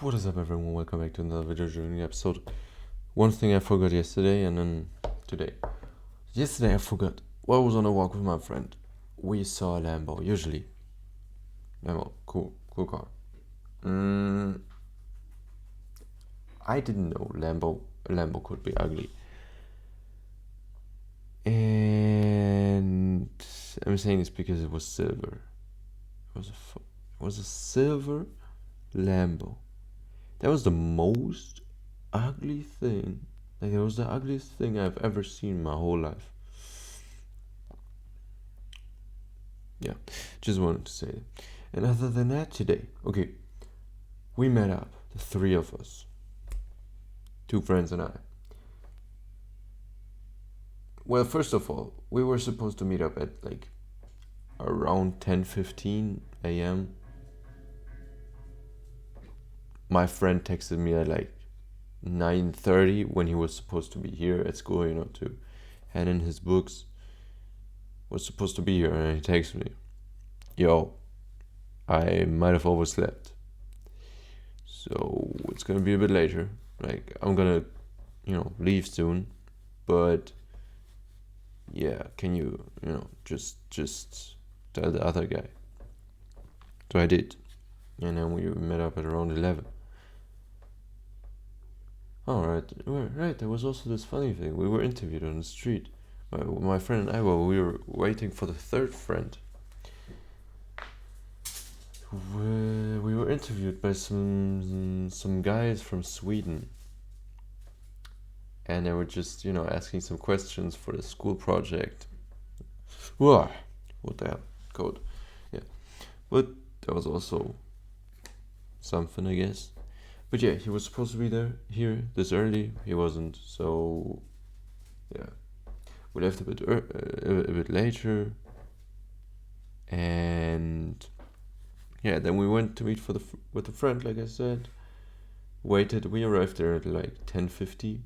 What is up, everyone? Welcome back to another video journey episode. One thing I forgot yesterday and then today. Yesterday I forgot. While I was on a walk with my friend, we saw a Lambo. Usually, Lambo, cool car. I didn't know Lambo could be ugly, and I'm saying this because it was silver. It was a silver Lambo. That was the most ugly thing. Like, it was the ugliest thing I've ever seen in my whole life. Yeah, just wanted to say that. And other than that, today, okay, we met up, the three of us, two friends and I. Well, first of all, we were supposed to meet up at like around 10:15 a.m. My friend texted me at like 9:30 when he was supposed to be here at school, to hand in his books. Was supposed to be here, and he texted me, "Yo, I might have overslept, so it's gonna be a bit later. Like, I'm gonna, leave soon, but yeah, can you, just tell the other guy." So I did, and then we met up at around 11. Right. There was also this funny thing. We were interviewed on the street. My friend and I, we were waiting for the third friend. We were interviewed by some guys from Sweden, and they were just asking some questions for the school project. What the hell? Code. Yeah, but that was also something, I guess. But yeah, he was supposed to be here this early. He wasn't, so yeah, we left a bit later, and yeah, then we went to meet with a friend, like I said. Waited. We arrived there at like 10:50.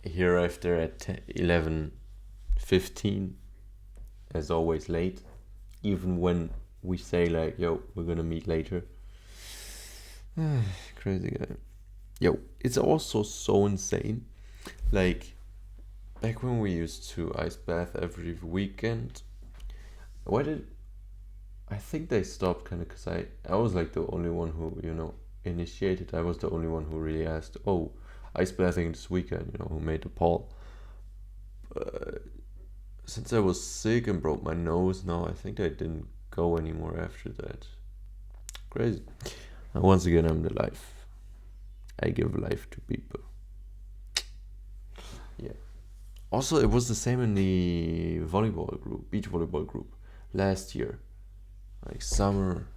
He arrived there at 11:15. As always, late. Even when we say like, "Yo, we're gonna meet later." Crazy guy. Yo, it's also so insane. Like, back when we used to ice bath every weekend, I think they stopped kind of because I was like the only one who, initiated. I was the only one who really asked, "Oh, ice bathing this weekend," who made the poll. Since I was sick and broke my nose now, I think I didn't go anymore after that. Crazy. And once again, I'm the life. I give life to people. Yeah. Also, it was the same in the volleyball group, beach volleyball group, last year. Like summer.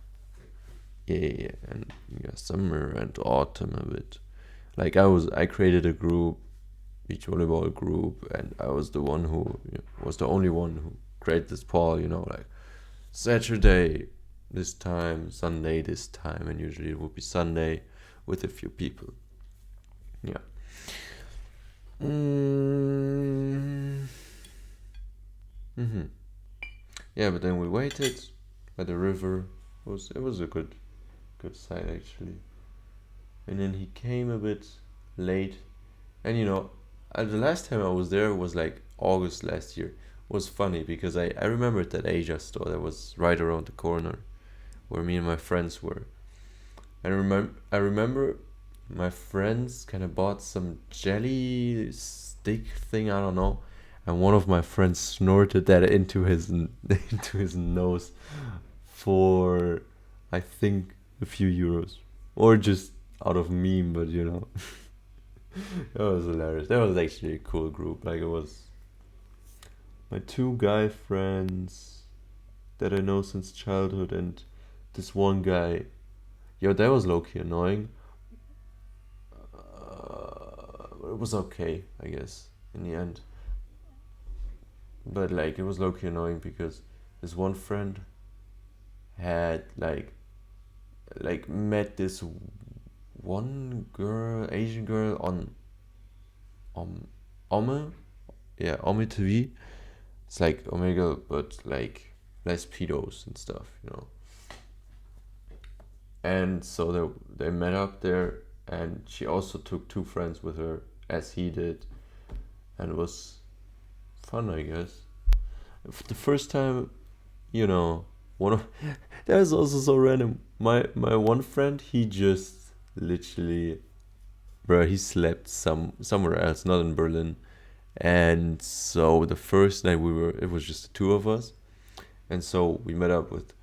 Yeah, and summer and autumn a bit. Like, I created a group, beach volleyball group, and I was the one who was the only one who created this poll. Like, Saturday this time, Sunday this time, and usually it would be Sunday with a few people. Yeah. Yeah, but then we waited by the river. It was a good sight, actually. And then he came a bit late, and the last time I was there was like August last year. It was funny because I remembered that Asia store that was right around the corner where me and my friends were. And I remember my friends kind of bought some jelly stick thing, I don't know, and one of my friends snorted that into his nose for, I think, a few euros, or just out of meme, but that was hilarious. That was actually a cool group. Like, it was my two guy friends that I know since childhood, and this one guy. Yo, that was low-key annoying. It was okay, I guess, in the end. But like, it was low-key annoying because this one friend had like met this one girl, Asian girl, on Ome. Yeah, Ome TV. It's like Omegle, but like less pedos and stuff, and so they met up there, and she also took two friends with her as he did, and it was fun, I guess. The first time, you know, one of that was also so random. My one friend, he just literally, bro, he slept somewhere else, not in Berlin. And so the first night it was just the two of us, and so we met up with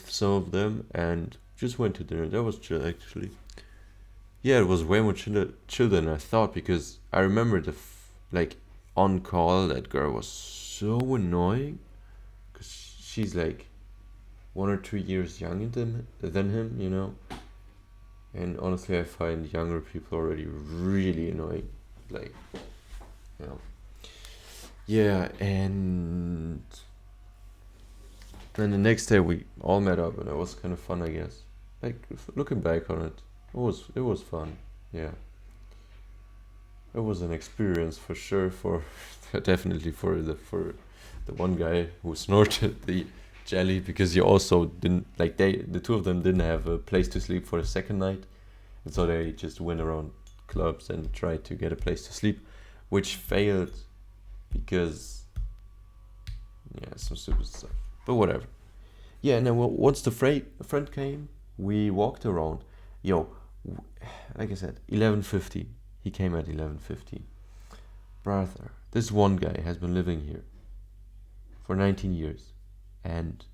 some of them and just went to dinner. That was chill, actually. Yeah, it was way more chill than I thought, because I remember like on call, that girl was so annoying, because she's like 1 or 2 years younger than him, you know. And honestly, I find younger people already really annoying, like, you know. Yeah, and then the next day we all met up, and it was kind of fun, I guess. Like, looking back on it, it was fun. Yeah, it was an experience for sure. For definitely for the one guy who snorted the jelly, because he also didn't, like, the two of them didn't have a place to sleep for the second night, and so they just went around clubs and tried to get a place to sleep, which failed because, yeah, some stupid stuff. But whatever. Yeah, and then once the friend came, we walked around. Yo, like I said, 11:50. He came at 11:50. Brother, this one guy has been living here for 19 years, and,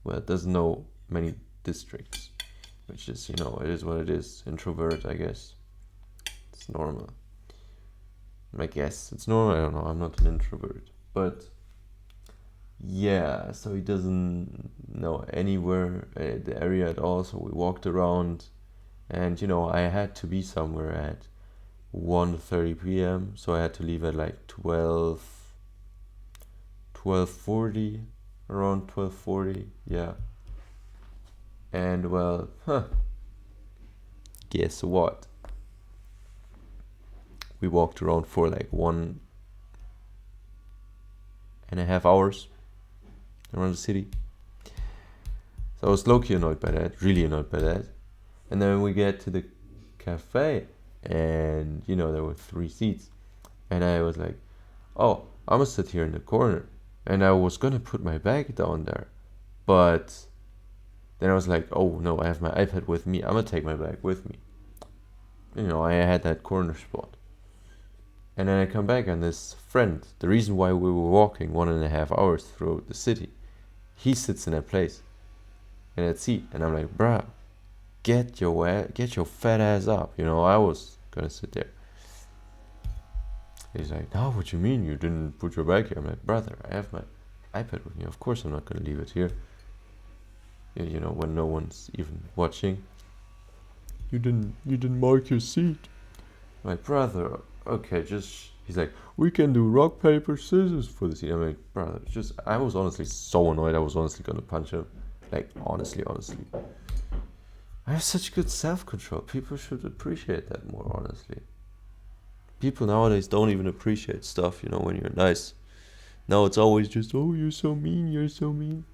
well, doesn't know many districts, which is, it is what it is. Introvert, I guess. It's normal. I guess it's normal. I don't know. I'm not an introvert, but yeah. So he doesn't know anywhere, the area at all. So we walked around, and I had to be somewhere at 1:30 p.m. So I had to leave at like 12:40, around 12:40. Yeah. And, well, guess what? We walked around for like 1.5 hours around the city. So I was low-key annoyed by that, really annoyed by that. And then we get to the cafe, and there were 3 seats, and I was like, oh, I'm gonna sit here in the corner, and I was gonna put my bag down there, but then I was like, oh no, I have my iPad with me, I'm gonna take my bag with me. I had that corner spot. And then I come back, and this friend, the reason why we were walking 1.5 hours through the city, he sits in that place, in that seat, and I'm like, bruh, get your fat ass up. I was gonna sit there. He's like, no, what you mean you didn't put your bag here? I'm like, brother, I have my iPad with me. Of course I'm not gonna leave it here. When no one's even watching. You didn't mark your seat. I'm like, brother, okay, he's like, we can do rock, paper, scissors for the seat. I'm like, brother, I was honestly so annoyed. I was honestly gonna punch him. Like, honestly. I have such good self-control. People should appreciate that more, honestly. People nowadays don't even appreciate stuff, when you're nice. Now it's always just, oh, you're so mean.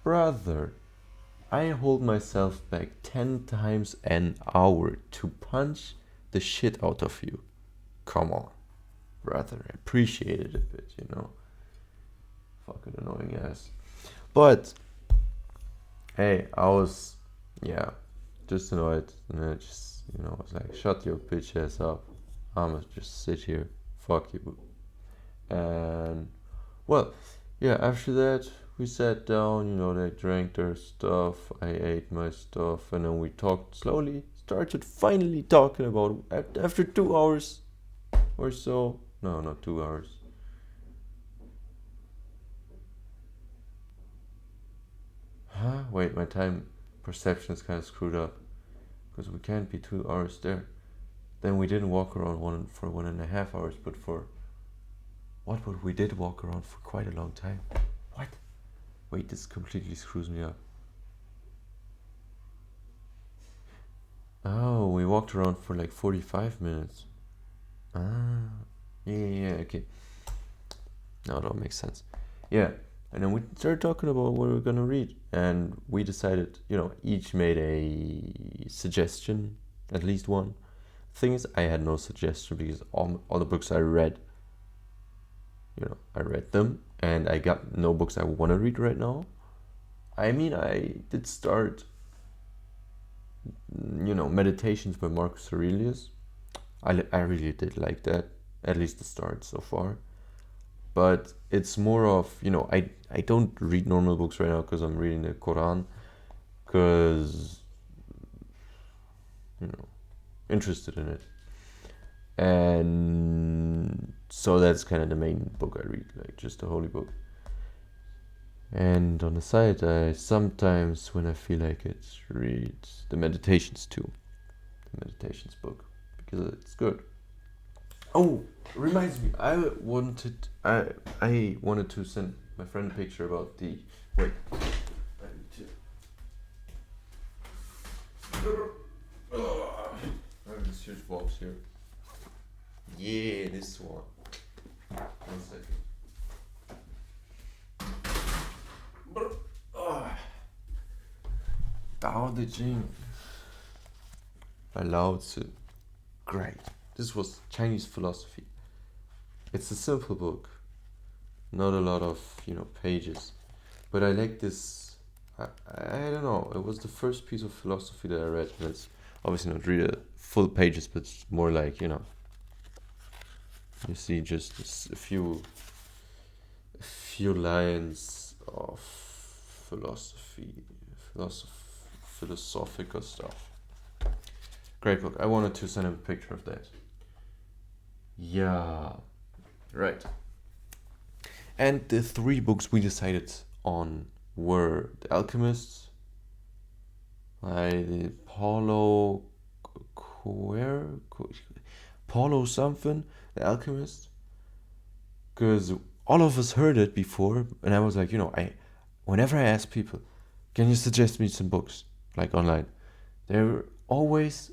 Brother, I hold myself back 10 times an hour to punch the shit out of you. Come on. Brother, appreciate it a bit, Fucking annoying ass. But, hey, I was, just annoyed, and I just, was like, shut your bitch ass up. I'ma just sit here. Fuck you. And, well, yeah, after that, we sat down, they drank their stuff, I ate my stuff, and then we talked slowly, started finally talking about, after 2 hours or so, no, not 2 hours. Huh? Wait, my time perception is kind of screwed up, because we can't be 2 hours there. Then we didn't walk around for 1.5 hours, but we did walk around for quite a long time. What? Wait, this completely screws me up. Oh, we walked around for like 45 minutes. Ah, yeah, okay. Now it all makes sense. Yeah, And then we started talking about what we were gonna read, and we decided, each made a suggestion, at least one. Thing is, I had no suggestion because all the books I read, I read them, and I got no books I want to read right now. I mean, I did start, Meditations by Marcus Aurelius. I really did like that, at least the start so far. But it's more of, I don't read normal books right now because I'm reading the Quran, because, interested in it. And so that's kind of the main book I read, like just a holy book. And on the side, I sometimes, when I feel like it, read the Meditations too. The Meditations book, because it's good. Oh, reminds me, I wanted to send my friend a picture about the. Wait, I need to. I have this huge box here. Yeah, this one. 1 second. Tao Te Ching by Lao Tzu. Great. This was Chinese philosophy. It's a simple book, not a lot of pages, but I like this. I don't know. It was the first piece of philosophy that I read, and it's obviously not really full pages, but it's more like you see just a few lines of philosophical stuff. Great book. I wanted to send him a picture of that. Yeah, right. And the 3 books we decided on were The Alchemist by Paulo something, The Alchemist. Because all of us heard it before, and I was like, whenever I ask people, can you suggest me some books, like online, they're always,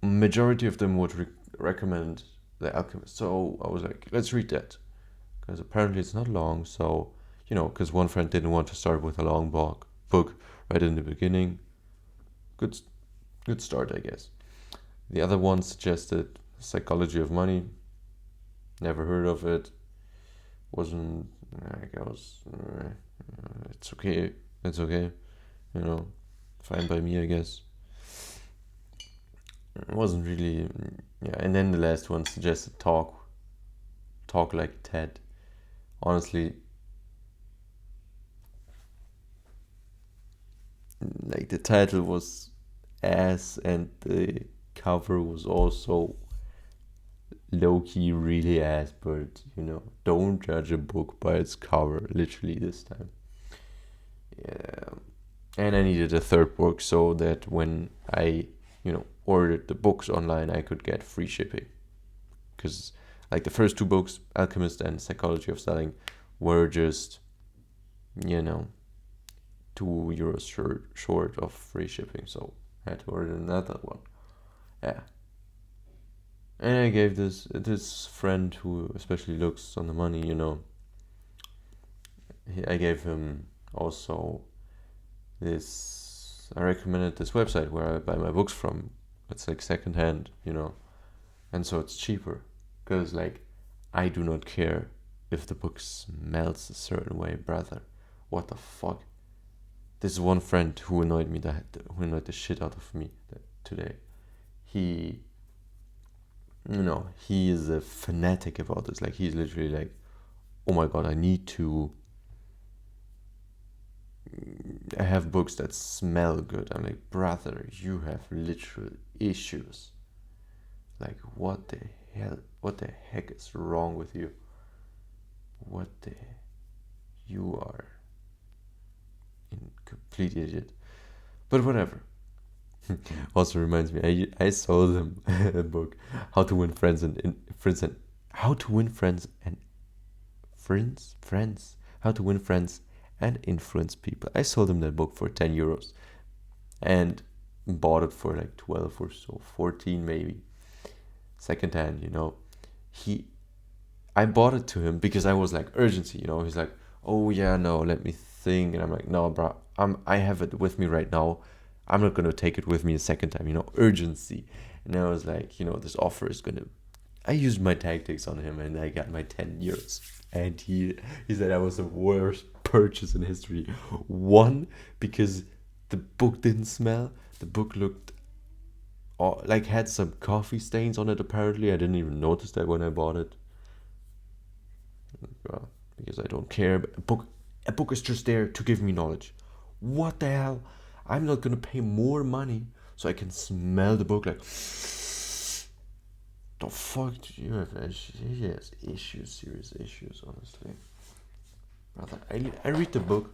majority of them would recommend The Alchemist. So I was like, let's read that. Because apparently it's not long, so, because one friend didn't want to start with a long book right in the beginning. Good start, I guess. The other one suggested Psychology of Money. Never heard of it. Wasn't, it's okay. It's okay. Fine by me, I guess. It wasn't really, and then the last one suggested Talk Like Ted. Honestly, like the title was ass, and the cover was also low-key really ass, but don't judge a book by its cover, literally this time. Yeah. And I needed a 3rd book so that when I ordered the books online, I could get free shipping, because like the first 2 books, Alchemist and Psychology of Selling, were just €2 short of free shipping, so I had to order another one. Yeah. And I gave this friend who especially looks on the money, I gave him also I recommended this website where I buy my books from. It's like secondhand, and so it's cheaper, because like I do not care if the book smells a certain way, brother. What the fuck? This is one friend who annoyed the shit out of me today. He is a fanatic about this. Like, he's literally like, oh my god, I have books that smell good. I'm like, brother, you have literal issues. Like, what the heck is wrong with you? You are a complete idiot. But whatever. Also reminds me, I sold him a book, How to Win Friends and Influence People. I sold him that book for €10 and bought it for like 12 or so, 14 maybe, secondhand. I bought it to him because I was like, urgency. He's like, oh yeah, no, let me think. And I'm like, no, bro, I have it with me right now. I'm not gonna take it with me a second time, urgency. And I was like, this offer is gonna. I used my tactics on him, and I got my 10 euros. And he said I was the worst purchase in history. One, because the book didn't smell. The book looked like had some coffee stains on it. Apparently, I didn't even notice that when I bought it. Well, because I don't care. But a book is just there to give me knowledge. What the hell? I'm not gonna pay more money so I can smell the book like. The fuck do you have? He has issues, serious issues, honestly. Rather, I read the book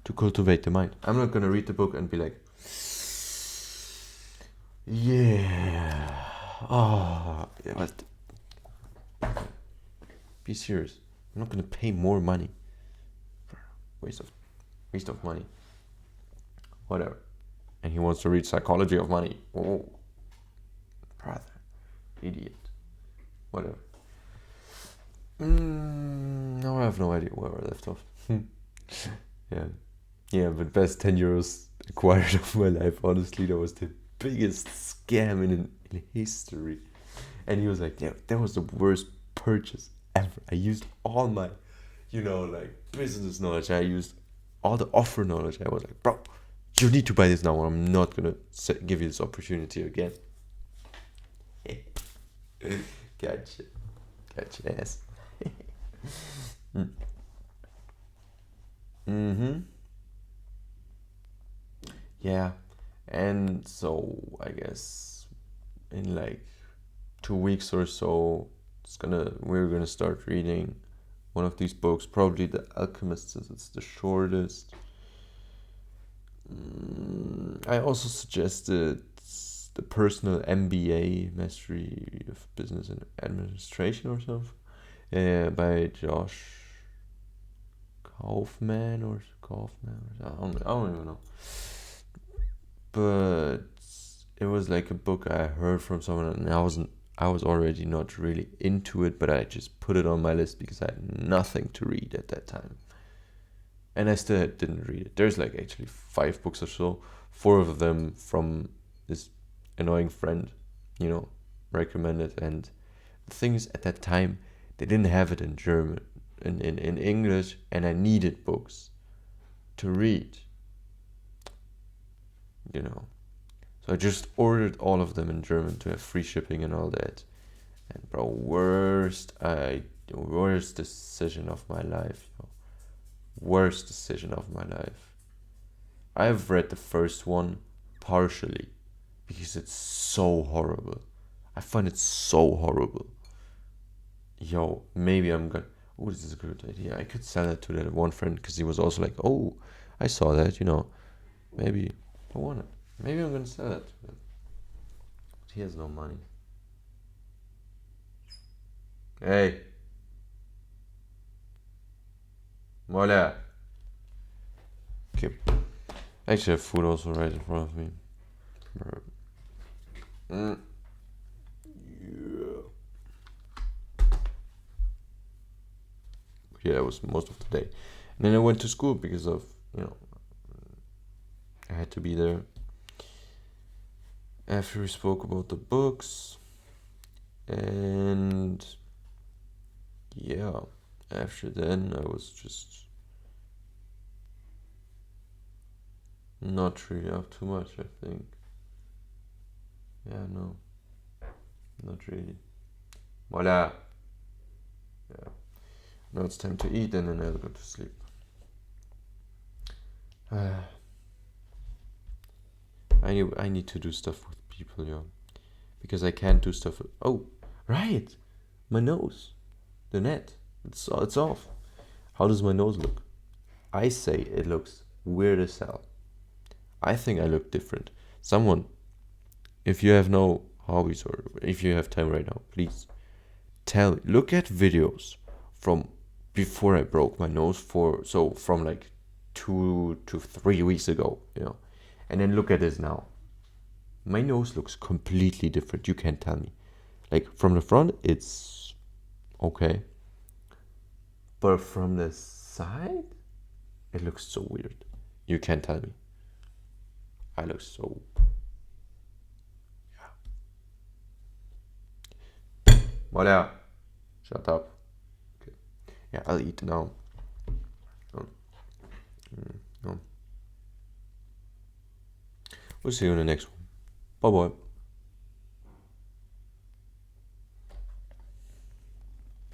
to cultivate the mind. I'm not gonna read the book and be like, yeah, oh, yeah, but be serious. I'm not gonna pay more money. Waste of money. Whatever. And he wants to read Psychology of Money. Oh, brother, idiot. Whatever. No, I have no idea where I left off. Yeah, but best 10 euros acquired of my life. Honestly, that was the biggest scam in history. And he was like, yeah, that was the worst purchase ever. I used all my, business knowledge. I used all the offer knowledge. I was like, bro, you need to buy this now, or I'm not gonna give you this opportunity again. Gotcha ass. Mm-hmm. Yeah, and so I guess in like 2 weeks or so, we're gonna start reading one of these books, probably The Alchemist, since it's the shortest. I also suggested the personal MBA, Mastery of Business and Administration or something, by Josh Kaufman or I don't even know. But it was like a book I heard from someone, and I was already not really into it, but I just put it on my list because I had nothing to read at that time. And I still didn't read it. There's like actually 5 books or so, 4 of them from this annoying friend, recommended. And the thing is, at that time, they didn't have it in German, in English, and I needed books to read, So I just ordered all of them in German to have free shipping and all that. And bro, worst decision of my life. Worst decision of my life. I've read the first one partially because it's so horrible. I find it so horrible. Maybe I'm gonna. Oh, this is a good idea. I could sell it to that one friend because he was also like, oh, I saw that, maybe I want it. Maybe I'm gonna sell it to him. But he has no money. Hey. Mola. Okay. I actually have food also right in front of me. Yeah. Yeah, that was most of the day. And then I went to school because of, I had to be there. After we spoke about the books, and yeah, after then I was just not really up too much, I think. Yeah, no, not really. Voila. Yeah. Now it's time to eat, and then I'll go to sleep. I need to do stuff with people, because I can't do stuff with. Oh, right, my nose, the net. It's off. How does my nose look? I say it looks weird as hell. I think I look different. Someone, if you have no hobbies or if you have time right now, please look at videos from before I broke my nose from like 2 to 3 weeks ago, and then look at this now. My nose looks completely different. You can't tell me. Like from the front, it's okay, but from the outside, it looks so weird. You can't tell me. I look so. Yeah. Voilà. Shut up. Okay. Yeah, I'll eat now. No. We'll see you in the next one. Bye bye.